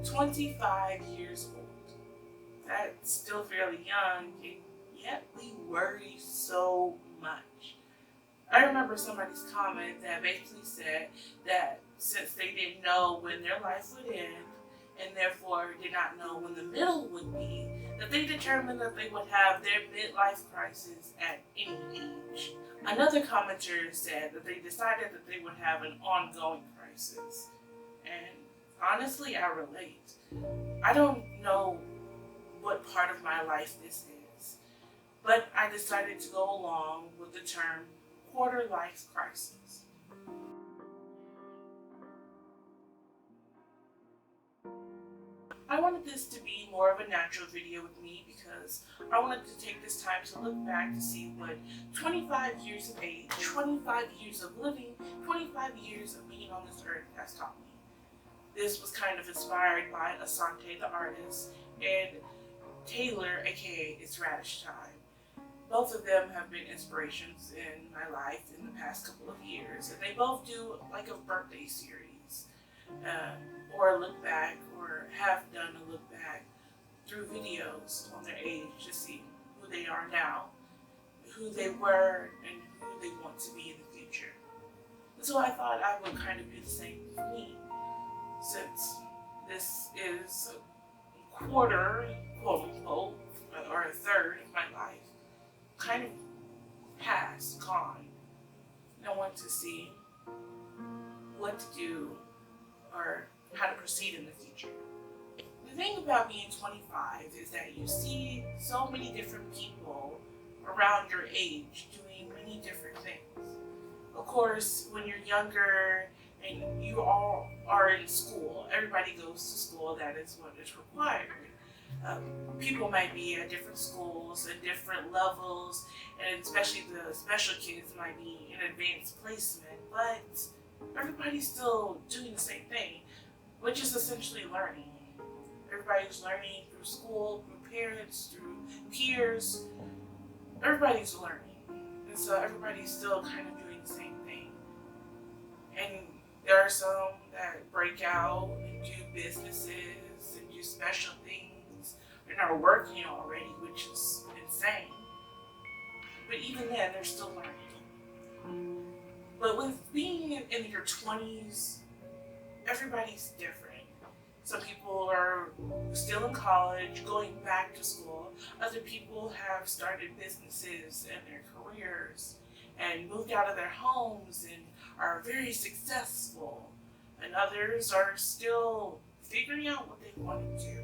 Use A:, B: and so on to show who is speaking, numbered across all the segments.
A: 25 years old. That's still fairly young, and yet we worry so much. I remember somebody's comment that basically said that since they didn't know when their life would end, and therefore did not know when the middle would be, that they determined that they would have their midlife crisis at any age. Another commenter said that they decided that they would have an ongoing crisis. And honestly, I relate. I don't know what part of my life this is, but I decided to go along with the term quarter life crisis. I wanted this to be more of a natural video with me because I wanted to take this time to look back to see what 25 years of age, 25 years of living, 25 years of being on this earth has taught me. This was kind of inspired by Asante the artist and Taylor, aka It's Radish Time. Both of them have been inspirations in my life in the past couple of years, and they both do like a birthday series, or a look back, or have done a look back through videos on their age to see who they are now, who they were, and who they want to be in the future. And so I thought I would kind of do the same for me, since this is a quarter, quote unquote, or a third of my life, kind of past, gone. And I want to see what to do or how to proceed in the future. The thing about being 25 is that you see so many different people around your age doing many different things. Of course, when you're younger and you all are in school, everybody goes to school, that is what is required. People might be at different schools at different levels, and especially the special kids might be in advanced placement, but everybody's still doing the same thing, which is essentially learning. Everybody's learning through school, through parents, through peers. Everybody's learning, and so everybody's still kind of doing the same thing. And there are some that break out and do businesses and do special things and are working already, which is insane. But even then, they're still learning. But with being in your 20s, everybody's different. Some people are still in college, going back to school. Other people have started businesses and their careers and moved out of their homes and are very successful. And others are still figuring out what they want to do.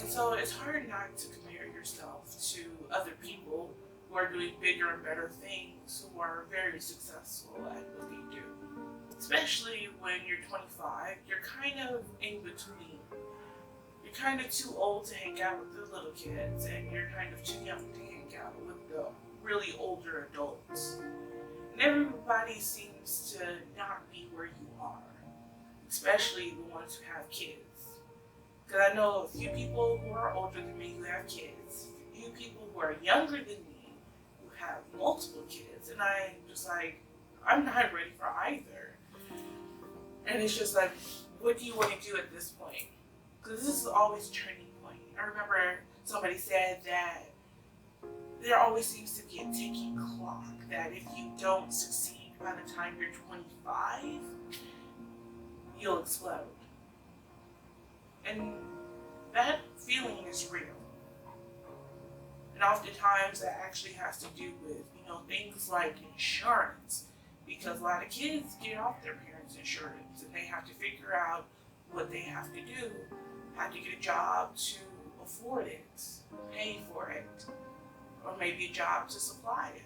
A: And so it's hard not to compare yourself to other people who are doing bigger and better things, who are very successful at what they do. Especially when you're 25, you're kind of in between. You're kind of too old to hang out with the little kids, and you're kind of too young to hang out with the really older adults. And everybody seems to not be where you are, especially the ones who have kids. Because I know a few people who are older than me who have kids, a few people who are younger than me who have multiple kids, and I'm just like, I'm not ready for either. And it's just like, what do you want to do at this point? Because this is always a turning point. I remember somebody said that there always seems to be a ticking clock, that if you don't succeed by the time you're 25, you'll explode. And that feeling is real. And oftentimes that actually has to do with, things like insurance, because a lot of kids get off their parents' insurance and they have to figure out what they have to do, have to get a job to afford it, pay for it, or maybe a job to supply it.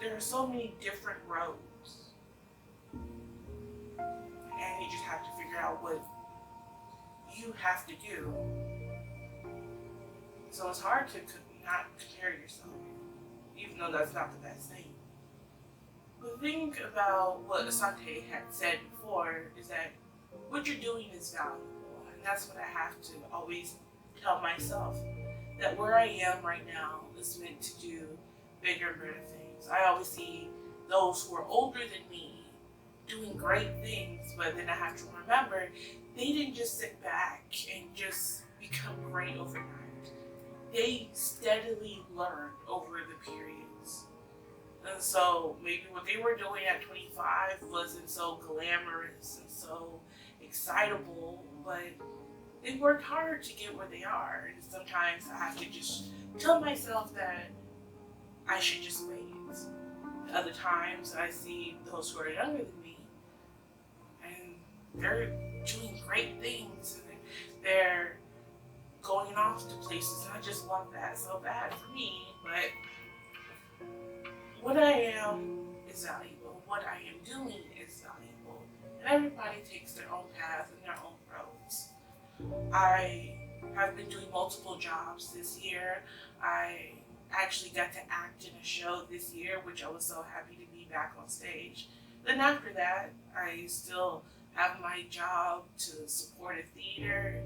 A: There are so many different roads, and you just have to figure out what you have to do. So it's hard to not compare yourself, even though that's not the best thing. The thing about what Asante had said before is that what you're doing is valuable, and that's what I have to always tell myself, that where I am right now is meant to do bigger and better things. I always see those who are older than me doing great things, but then I have to remember they didn't just sit back and just become great overnight. They steadily learned over the periods. And so maybe what they were doing at 25 wasn't so glamorous and so excitable, but they worked hard to get where they are. And sometimes I have to just tell myself that I should just wait. Other times I see those who are younger than me and they're doing great things and they're going off to places, and I just want that so bad for me. But what I am is valuable. What I am doing is valuable. And everybody takes their own path and their own roads. I have been doing multiple jobs this year. I actually got to act in a show this year, which I was so happy to be back on stage. Then after that, I still have my job to support a theater,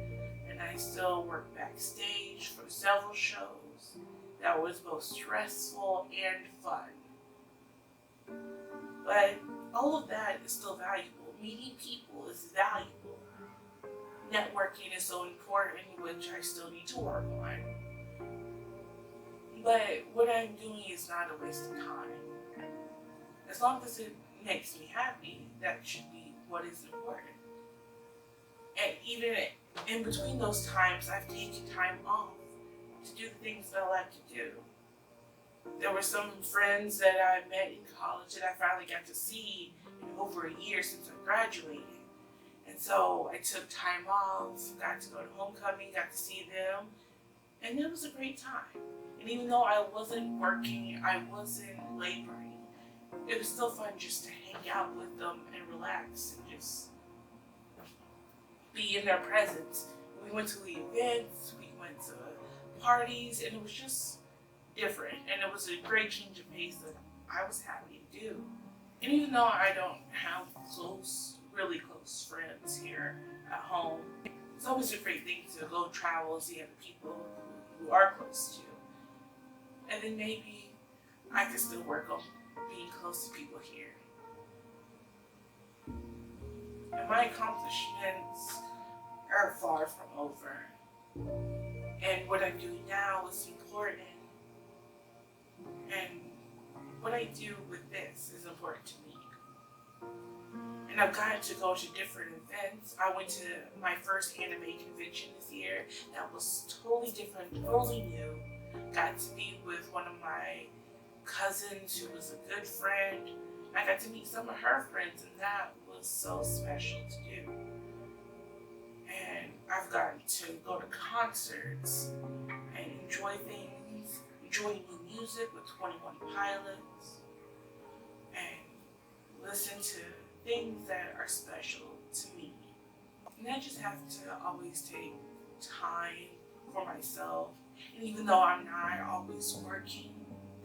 A: and I still work backstage for several shows. That was both stressful and fun. But all of that is still valuable. Meeting people is valuable. Networking is so important, which I still need to work on. But what I'm doing is not a waste of time. As long as it makes me happy, that should be what is important. And even in between those times, I've taken time off to do the things that I like to do. There were some friends that I met in college that I finally got to see in over a year since I graduated. And so I took time off, got to go to homecoming, got to see them, and it was a great time. And even though I wasn't working, I wasn't laboring, it was still fun just to hang out with them and relax and just be in their presence. We went to events, we went to parties, and it was just different. And it was a great change of pace that I was happy to do. And even though I don't have really close friends here at home, it's always a great thing to go travel, see other people who are close to you. And then maybe I could still work on being close to people here. And my accomplishments are far from over. And what I'm doing now is important. And what I do with this is important to me. And I've gotten to go to different events. I went to my first anime convention this year. That was totally different, totally new. Got to meet with one of my cousins who was a good friend. I got to meet some of her friends, and that was so special to do. And I've gotten to go to concerts and enjoy things, enjoy new music with 21 Pilots, and listen to things that are special to me. And I just have to always take time for myself. And even though I'm not always working,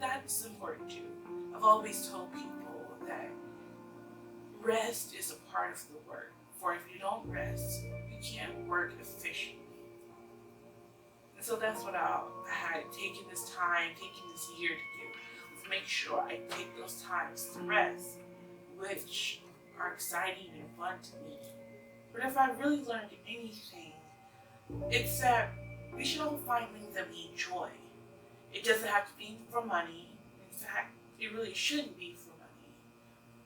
A: that's important too. I've always told people that rest is a part of the work. For if you don't rest, you can't work efficiently. And so that's what I had taken this time, taking this year to do, is make sure I take those times to rest, which are exciting and fun to me. But if I really learned anything, it's that we should all find things that we enjoy. It doesn't have to be for money. In fact, it really shouldn't be for money.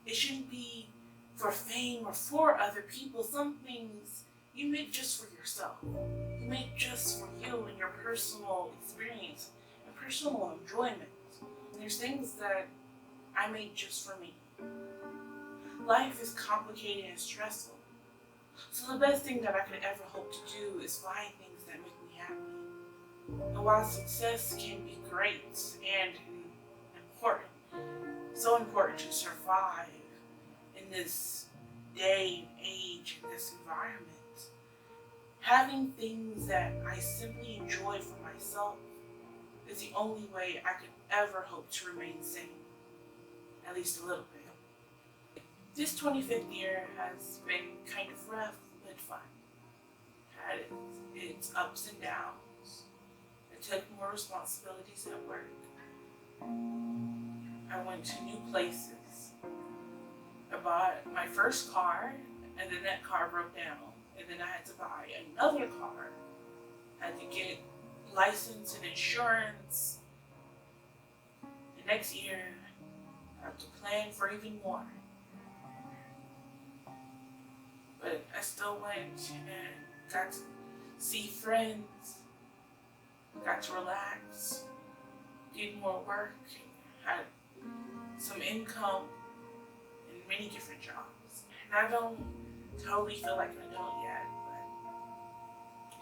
A: It shouldn't be for fame or for other people. Some things you make just for yourself. You make just for you and your personal experience and personal enjoyment. And there's things that I make just for me. Life is complicated and stressful. So the best thing that I could ever hope to do is find things that make me happy. And while success can be great and important, so important to survive in this day and age, in this environment, having things that I simply enjoy for myself is the only way I could ever hope to remain sane, at least a little bit. This 25th year has been kind of rough but fun. Had its ups and downs. I took more responsibilities at work. I went to new places. I bought my first car, and then that car broke down. and then I had to buy another car. I had to get license and insurance. The next year, I have to plan for even more. But I still went and got to see friends, got to relax, did more work, had some income in many different jobs. And I don't totally feel like an adult yet, but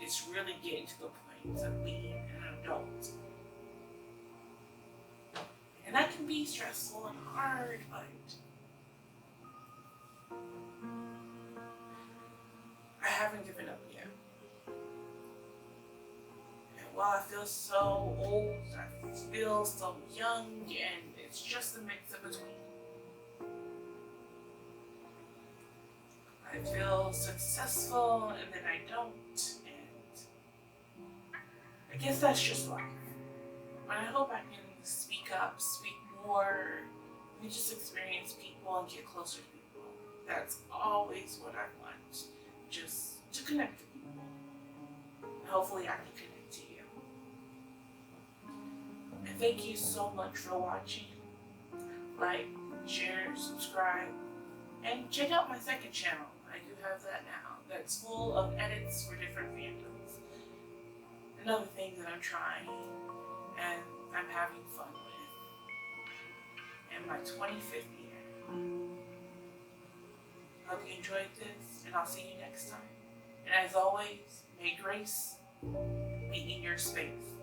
A: it's really getting to the point of being an adult. And that can be stressful and hard, but I haven't given up yet. And while I feel so old, I feel so young, and it's just a mix in between. I feel successful, and then I don't, and I guess that's just life. But I hope I can speak up, speak more, and just experience people and get closer to people. That's always what I want, just to connect to people. And hopefully I can connect to you. And thank you so much for watching. Like, share, subscribe, and check out my second channel. I do have that now. That's full of edits for different fandoms. Another thing that I'm trying and I'm having fun with in my 25th year. Hope you enjoyed this, and I'll see you next time. And as always, may grace be in your space.